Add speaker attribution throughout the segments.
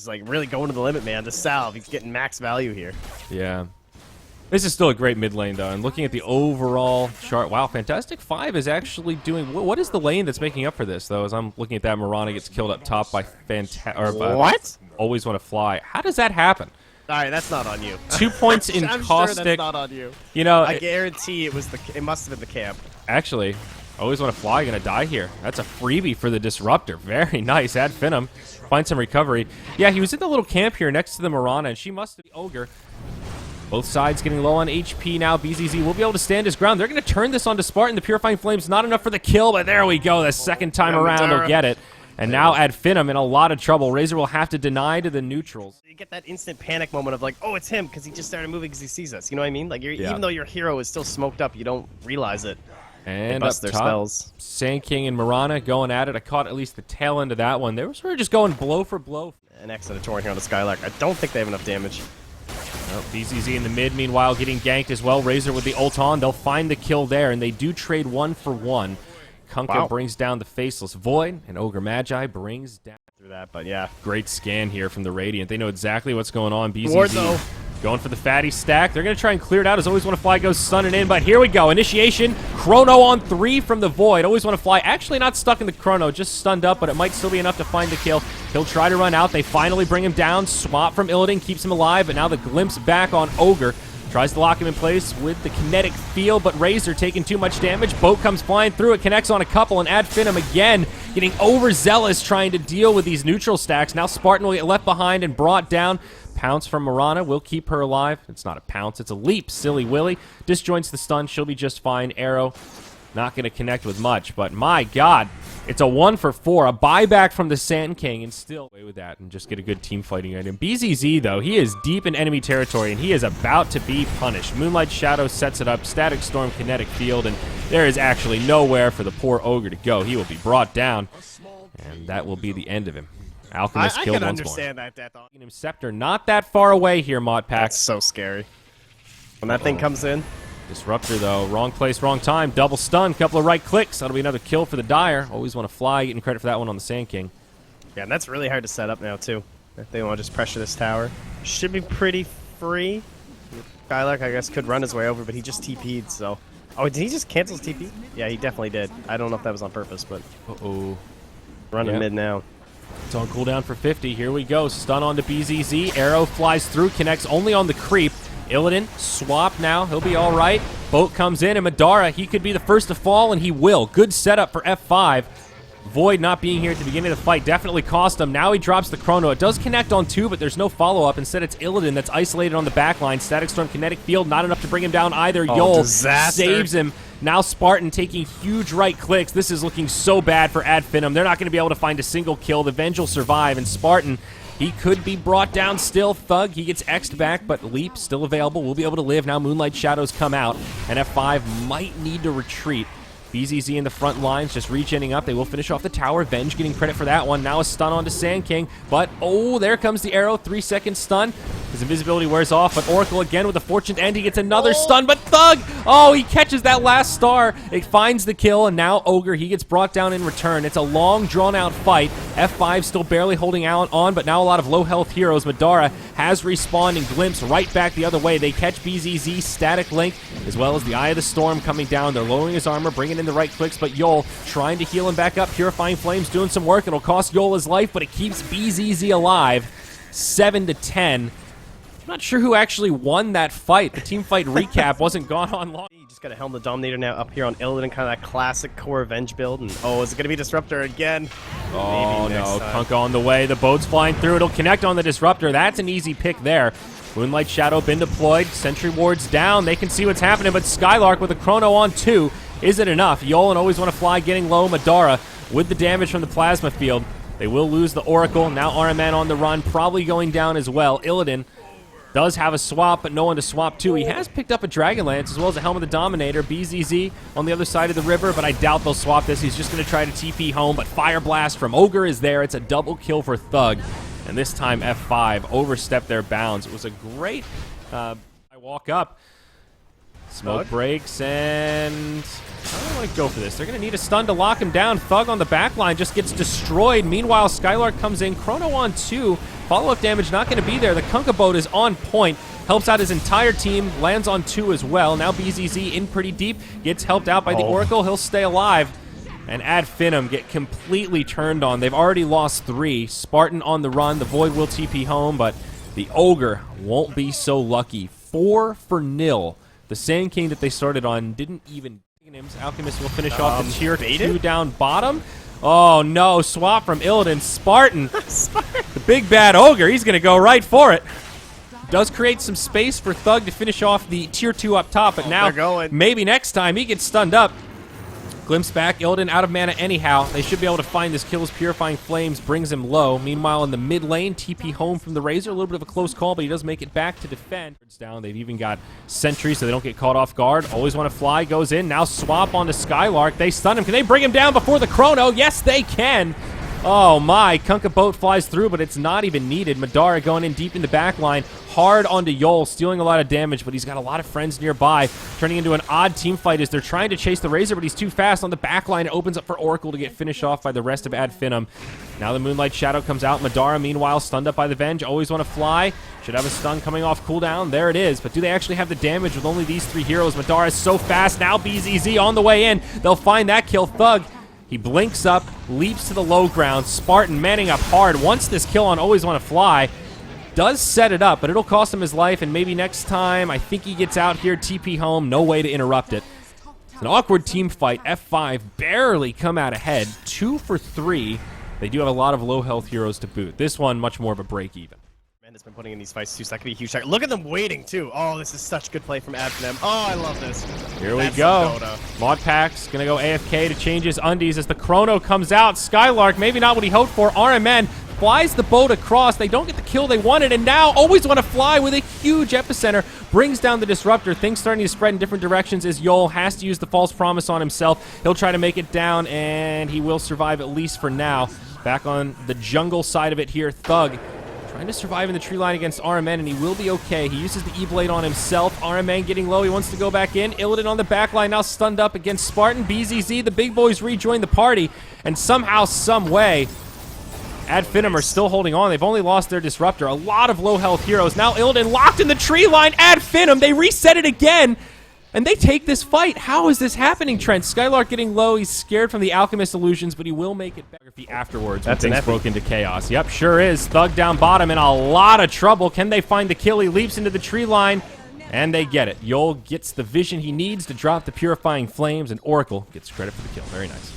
Speaker 1: just like really going to the limit, man. The salve, he's getting max value here.
Speaker 2: Yeah. This is still a great mid lane, though. And looking at the overall chart, wow, Fantastic.Five is actually doing... What is the lane that's making up for this, though? As I'm looking at that, Mirana gets killed up top by
Speaker 1: What?
Speaker 2: ALWAYSWANNAFLY. How does that happen?
Speaker 1: All right, that's not on you.
Speaker 2: 2 points in
Speaker 1: I'm
Speaker 2: caustic.
Speaker 1: sure that's not on you.
Speaker 2: You know,
Speaker 1: I guarantee it was it must have been the camp.
Speaker 2: Actually, ALWAYSWANNAFLY gonna die here. That's a freebie for the Disruptor. Very nice. AD FINEM find some recovery. Yeah, he was in the little camp here next to the Mirana, and she must be Ogre. Both sides getting low on HP now. BZZ will be able to stand his ground. They're going to turn this onto Spartan. The Purifying Flame's not enough for the kill, but there we go. The second time around, he'll get it. And now AD FINEM in a lot of trouble. Razor will have to deny to the neutrals.
Speaker 1: You get that instant panic moment of like, oh, it's him, because he just started moving because he sees us. You know what I mean? Like, even though your hero is still smoked up, you don't realize it.
Speaker 2: And
Speaker 1: bust their spells.
Speaker 2: Sand King and Mirana going at it. I caught at least the tail end of that one. They were sort of just going blow for blow.
Speaker 1: An X and a Torrent here on the Skylark. I don't think they have enough damage.
Speaker 2: Oh, BZZ in the mid, meanwhile, getting ganked as well. Razor with the ult on. They'll find the kill there, and they do trade 1 for 1. Kunkka brings down the Faceless Void, and Ogre Magi brings down...
Speaker 1: Through that, but yeah.
Speaker 2: Great scan here from the Radiant. They know exactly what's going on.
Speaker 1: Ward,
Speaker 2: BZZ going for the fatty stack. They're going to try and clear it out as ALWAYSWANNAFLY goes stunning in, but here we go. Initiation. Chrono on 3 from the Void. ALWAYSWANNAFLY actually not stuck in the Chrono, just stunned up, but it might still be enough to find the kill. He'll try to run out. They finally bring him down. Swap from Illidan keeps him alive, but now the glimpse back on Ogre. Tries to lock him in place with the kinetic field, but Razor taking too much damage. Boat comes flying through. It connects on a couple, and AD FINEM again getting overzealous trying to deal with these neutral stacks. Now Spartan will get left behind and brought down. Pounce from Mirana will keep her alive. It's not a pounce, it's a leap. Silly Willy disjoints the stun. She'll be just fine. Arrow not going to connect with much, but my God, it's a 1 for 4. A buyback from the Sand King, and still away with that and just get a good team fighting item. BZZ, though, he is deep in enemy territory, and he is about to be punished. Moonlight Shadow sets it up. Static Storm, Kinetic Field, and there is actually nowhere for the poor Ogre to go. He will be brought down, and that will be the end of him. Alchemist killed once more. I can understand that thought. Scepter not that far away here, Modpack.
Speaker 1: That's so scary. When that thing comes in.
Speaker 2: Disruptor, though. Wrong place, wrong time. Double stun, couple of right clicks. That'll be another kill for the Dire. ALWAYSWANNAFLY, getting credit for that one on the Sand King.
Speaker 1: Yeah, and that's really hard to set up now, too. If they want to just pressure this tower. Should be pretty free. Skylark, I guess, could run his way over, but he just TP'd, so... Oh, did he just cancel his TP? Yeah, he definitely did. I don't know if that was on purpose, but...
Speaker 2: Uh-oh.
Speaker 1: Running mid now.
Speaker 2: It's on cooldown for 50. Here we go. Stun onto BZZ. Arrow flies through, connects only on the creep. Illidan, swap now. He'll be all right. Boat comes in, and Madara, he could be the first to fall, and he will. Good setup for F5. Void not being here at the beginning of the fight definitely cost him. Now he drops the Chrono. It does connect on 2, but there's no follow-up. Instead, it's Illidan that's isolated on the backline. Static Storm, Kinetic Field, not enough to bring him down either. Yol saves him. Now Spartan taking huge right clicks. This is looking so bad for AD FINEM. They're not going to be able to find a single kill. The Venge will survive, and Spartan... he could be brought down still. ThuG, he gets X'd back, but Leap still available. We'll be able to live. Now Moonlight Shadows come out, and F5 might need to retreat. BZZ in the front lines, just regenning up. They will finish off the tower. Venge getting credit for that one. Now a stun onto Sand King, but oh, there comes the arrow. 3-second stun. His invisibility wears off, but Oracle again with a fortune end. He gets another stun, but ThuG, oh, he catches that last star. It finds the kill, and now Ogre, he gets brought down in return. It's a long, drawn-out fight. F5 still barely holding out on, but now a lot of low-health heroes. Madara has respawned and glimpsed right back the other way. They catch BZZ, Static Link, as well as the Eye of the Storm coming down. They're lowering his armor, bringing in the right clicks, but Yol trying to heal him back up. Purifying Flames doing some work. It'll cost Yol his life, but it keeps BZZ alive. 7-10. I'm not sure who actually won that fight. The team fight recap wasn't gone on long.
Speaker 1: You just got to Helm the Dominator now up here on Illidan, kind of that classic core Venge build. And oh, is it going to be Disruptor again?
Speaker 2: Oh no, Kunkka on the way. The boat's flying through. It'll connect on the Disruptor. That's an easy pick there. Moonlight Shadow been deployed. Sentry Ward's down. They can see what's happening, but Skylark with a Chrono on 2. Is it enough? Yol and ALWAYSWANNAFLY getting low. Madara with the damage from the Plasma Field. They will lose the Oracle. Now RMN on the run, probably going down as well. Illidan does have a swap, but no one to swap to. He has picked up a Dragonlance as well as a Helm of the Dominator. BZZ on the other side of the river, but I doubt they'll swap this. He's just going to try to TP home, but Fire Blast from Ogre is there. It's a double kill for ThuG, and this time F5 overstepped their bounds. It was a great I walk up. Smoke breaks, and I don't want to go for this. They're going to need a stun to lock him down. ThuG on the back line just gets destroyed. Meanwhile, Skylark comes in. Chrono on 2. Follow-up damage not going to be there. The Kunkka boat is on point. Helps out his entire team. Lands on 2 as well. Now BZZ in pretty deep. Gets helped out by the Oracle. He'll stay alive. And AD FINEM get completely turned on. They've already lost 3. Spartan on the run. The Void will TP home, but the Ogre won't be so lucky. 4-0. The Sand King that they started on didn't even... Alchemist will finish off the tier 2 down bottom. Oh no, swap from Illidan. Spartan, the big bad Ogre, he's going to go right for it. Does create some space for ThuG to finish off the tier 2 up top, but now maybe next time he gets stunned up. Glimpse back, Illidan out of mana anyhow. They should be able to find this kill as Purifying Flames brings him low. Meanwhile, in the mid lane, TP home from the Razor. A little bit of a close call, but he does make it back to defend. It's down. They've even got Sentry so they don't get caught off guard. Always Want to Fly goes in. Now swap onto Skylark. They stun him. Can they bring him down before the Chrono? Yes, they can. Oh my, Kunkka boat flies through, but it's not even needed. Madara going in deep in the back line, hard onto Yol, stealing a lot of damage, but he's got a lot of friends nearby, turning into an odd team fight as they're trying to chase the Razor, but he's too fast on the back line. It opens up for Oracle to get finished off by the rest of AD FINEM. Now the Moonlight Shadow comes out. Madara, meanwhile, stunned up by the Venge. Always Want to Fly. Should have a stun coming off cooldown. There it is. But do they actually have the damage with only these 3 heroes? Madara is so fast. Now BZZ on the way in. They'll find that kill. ThuG. He blinks up, leaps to the low ground. Spartan manning up hard. Wants this kill on Always Want to Fly. Does set it up, but it'll cost him his life, and maybe next time, I think he gets out here, TP home, no way to interrupt it. It's an awkward team fight. F5 barely come out ahead. 2 for 3. They do have a lot of low health heroes to boot. This one, much more of a break even.
Speaker 1: Has been putting in these fights too, so that could be a huge target. Look at them waiting too. Oh, this is such good play from AD FINEM. Oh, I love this.
Speaker 2: Here we go. Modpack's gonna go AFK to change his undies as the Chrono comes out. Skylark, maybe not what he hoped for. RMN flies the boat across. They don't get the kill they wanted, and now Always Want to Fly with a huge epicenter brings down the Disruptor. Things starting to spread in different directions as Yol has to use the False Promise on himself. He'll try to make it down, and he will survive at least for now. Back on the jungle side of it here, ThuG trying to survive in the tree line against RMN, and he will be okay. He uses the E-Blade on himself. RMN getting low. He wants to go back in. Illidan on the back line, now stunned up against Spartan. BZZ, the big boys rejoin the party, and somehow, some way, AD FINEM are still holding on. They've only lost their Disruptor. A lot of low health heroes. Now Illidan locked in the tree line. AD FINEM, they reset it again, and they take this fight. How is this happening, Trent? Skylark getting low. He's scared from the Alchemist illusions, but he will make it back afterwards when things broke into chaos. Yep, sure is. ThuG down bottom in a lot of trouble. Can they find the kill? He leaps into the tree line, and they get it. Yol gets the vision he needs to drop the Purifying Flames, and Oracle gets credit for the kill. Very nice.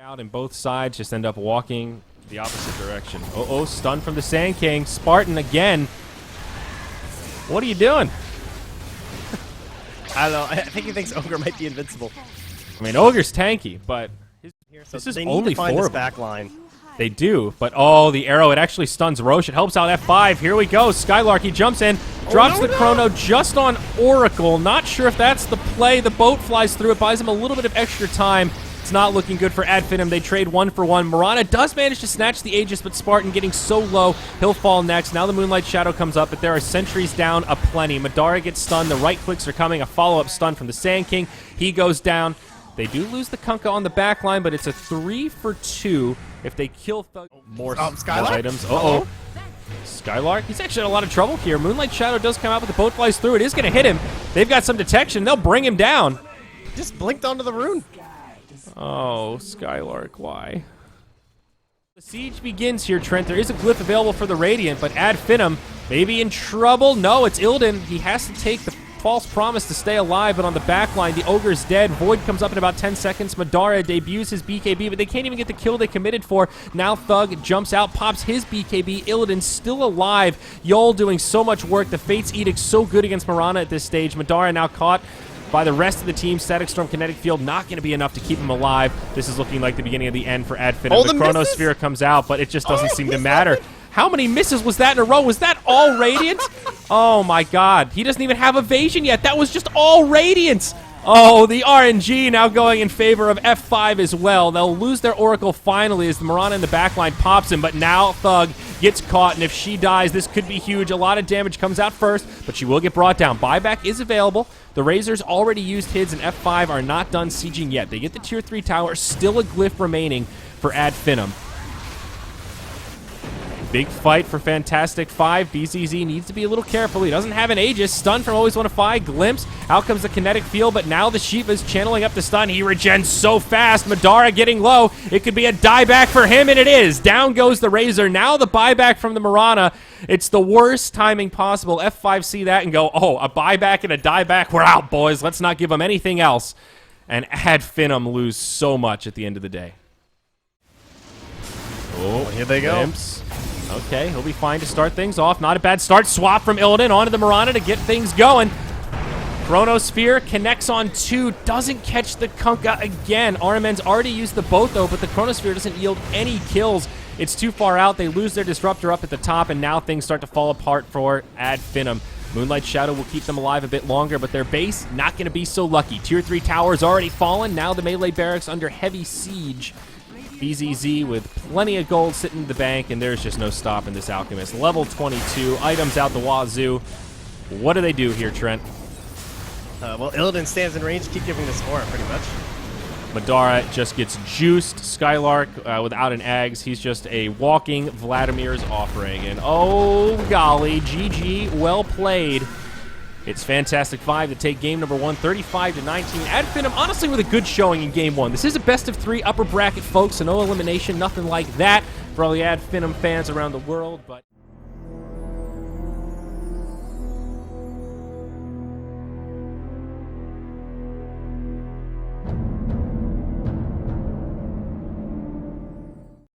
Speaker 2: Out, and both sides just end up walking the opposite direction. Uh-oh, stun from the Sand King. Spartan again. What are you doing?
Speaker 1: I don't know. I think he thinks Ogre might be invincible.
Speaker 2: I mean, Ogre's tanky, but this is only 4
Speaker 1: back line.
Speaker 2: They do, but oh, the arrow, it actually stuns Roche. It helps out F5. Here we go. Skylark, he jumps in, drops the Chrono just on Oracle. Not sure if that's the play. The boat flies through. It buys him a little bit of extra time. It's not looking good for AD FINEM. They trade 1 for 1. Mirana does manage to snatch the Aegis, but Spartan getting so low, he'll fall next. Now the Moonlight Shadow comes up, but there are sentries down aplenty. Madara gets stunned. The right clicks are coming. A follow-up stun from the Sand King. He goes down. They do lose the Kunkka on the back line, but it's a 3 for 2 if they kill ThuG. More items. Uh-oh. Skylark, he's actually in a lot of trouble here. Moonlight Shadow does come out, but the boat flies through. It is going to hit him. They've got some detection. They'll bring him down.
Speaker 1: Just blinked onto the rune.
Speaker 2: Oh, Skylark, why? The siege begins here, Trent. There is a glyph available for the Radiant, but AD FINEM maybe in trouble. No, it's Illidan. He has to take the False Promise to stay alive, but on the back line, the Ogre's dead. Void comes up in about 10 seconds. Madara debuts his BKB, but they can't even get the kill they committed for. Now ThuG jumps out, pops his BKB. Illidan's still alive. Yol doing so much work. The Fate's Edict so good against Mirana at this stage. Madara now caught by the rest of the team. Static Storm, Kinetic Field, not going to be enough to keep him alive. This is looking like the beginning of the end for AD FINEM. The Chronosphere comes out, but it just doesn't seem to matter. How many misses was that in a row? Was that all Radiant? Oh my god. He doesn't even have evasion yet. That was just all Radiant. Oh, the RNG now going in favor of F5 as well. They'll lose their Oracle finally as the Mirana in the backline pops him, but now ThuG gets caught, and if she dies, this could be huge. A lot of damage comes out first, but she will get brought down. Buyback is available. The Razors already used HIDs, and F5 are not done sieging yet. They get the Tier 3 tower, still a glyph remaining for AD FINEM. Big fight for Fantastic.Five. BZZ needs to be a little careful. He doesn't have an Aegis. Stun from ALWAYSWANNAFLY. Glimpse. Out comes the kinetic field, but now the Shiva's channeling up the stun. He regens so fast. Madara getting low. It could be a dieback for him, and it is. Down goes the Razor. Now the buyback from the Mirana. It's the worst timing possible. F5 see that and go, oh, a buyback and a dieback. We're out, boys. Let's not give them anything else. And AD FINEM lose so much at the end of the day. Oh,
Speaker 1: here they go.
Speaker 2: Glimpse. Okay, he'll be fine to start things off. Not a bad start. Swap from Illidan onto the Mirana to get things going. Chronosphere connects on 2. Doesn't catch the Kunkka again. RMN's already used the boat, though, but the Chronosphere doesn't yield any kills. It's too far out. They lose their Disruptor up at the top, and now things start to fall apart for AD FINEM. Moonlight Shadow will keep them alive a bit longer, but their base not going to be so lucky. Tier 3 towers already fallen. Now the melee barracks under heavy siege. BZZ with plenty of gold sitting in the bank, and there's just no stopping this Alchemist. Level 22, items out the wazoo. What do they do here, Trent?
Speaker 1: Well, Illidan stands in range, keep giving this aura pretty much.
Speaker 2: Madara just gets juiced. Skylark without an Ags. He's just a walking Vladimir's offering. And oh, golly, GG, well played. It's Fantastic.Five to take game number 1, 35-19. AD FINEM, honestly, with a good showing in game 1. This is a best-of-3 upper bracket, folks, so no elimination, nothing like that for all the AD FINEM fans around the world, but...